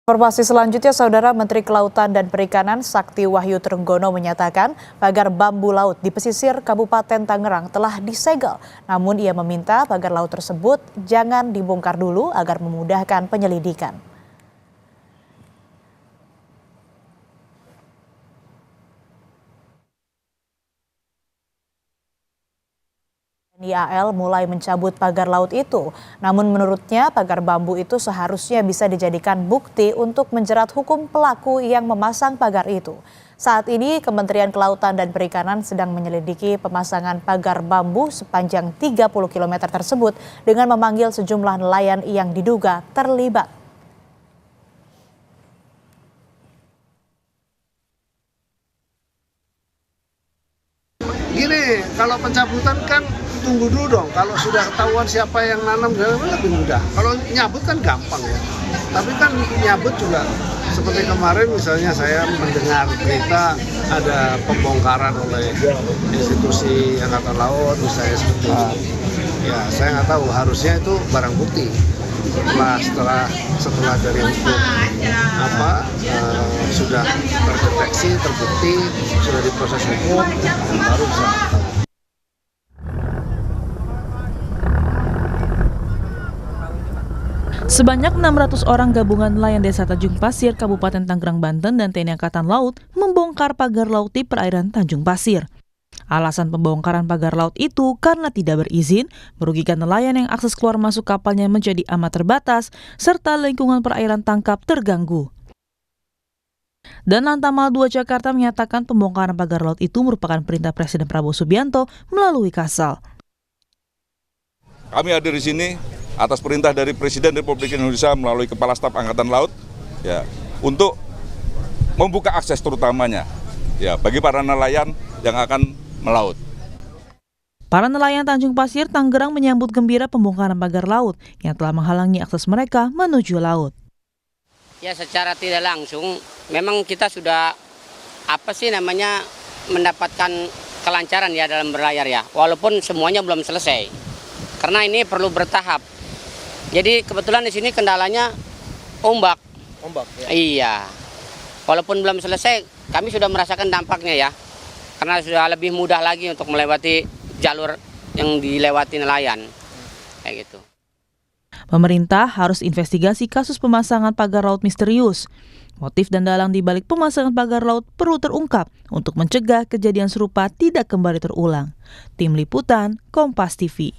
Informasi selanjutnya, Saudara Menteri Kelautan dan Perikanan Sakti Wahyu Trenggono menyatakan pagar bambu laut di pesisir Kabupaten Tangerang telah disegel. Namun ia meminta pagar laut tersebut jangan dibongkar dulu agar memudahkan penyelidikan. TNI AL mulai mencabut pagar laut itu. Namun menurutnya pagar bambu itu seharusnya bisa dijadikan bukti untuk menjerat hukum pelaku yang memasang pagar itu. Saat ini Kementerian Kelautan dan Perikanan sedang menyelidiki pemasangan pagar bambu sepanjang 30 km tersebut dengan memanggil sejumlah nelayan yang diduga terlibat. Gini, kalau pencabutan kan tunggu dulu dong. Kalau sudah ketahuan siapa yang nanam, lebih mudah. Kalau nyabut kan gampang ya. Tapi kan nyabut juga seperti kemarin misalnya saya mendengar berita ada pembongkaran oleh institusi Angkatan Laut misalnya seperti itu. Ya saya nggak tahu, harusnya itu barang bukti. Setelah dari hukum sudah terdeteksi, terbukti, sudah diproses hukum, baru bisa tahu. Sebanyak 600 orang gabungan nelayan Desa Tanjung Pasir, Kabupaten Tangerang, Banten dan TNI Angkatan Laut membongkar pagar laut di perairan Tanjung Pasir. Alasan pembongkaran pagar laut itu karena tidak berizin, merugikan nelayan yang akses keluar masuk kapalnya menjadi amat terbatas, serta lingkungan perairan tangkap terganggu. Dan Lantamal 2 Jakarta menyatakan pembongkaran pagar laut itu merupakan perintah Presiden Prabowo Subianto melalui Kasal. Kami hadir di sini atas perintah dari Presiden Republik Indonesia melalui Kepala Staf Angkatan Laut ya, untuk membuka akses terutamanya ya bagi para nelayan yang akan melaut. Para nelayan Tanjung Pasir, Tangerang menyambut gembira pembongkaran pagar laut yang telah menghalangi akses mereka menuju laut. Ya, secara tidak langsung memang kita sudah mendapatkan kelancaran ya dalam berlayar ya, walaupun semuanya belum selesai. Karena ini perlu bertahap. Jadi kebetulan di sini kendalanya ombak. Ombak ya. Iya. Walaupun belum selesai, kami sudah merasakan dampaknya ya. Karena sudah lebih mudah lagi untuk melewati jalur yang dilewati nelayan. Kayak gitu. Pemerintah harus investigasi kasus pemasangan pagar laut misterius. Motif dan dalang di balik pemasangan pagar laut perlu terungkap untuk mencegah kejadian serupa tidak kembali terulang. Tim Liputan, Kompas TV.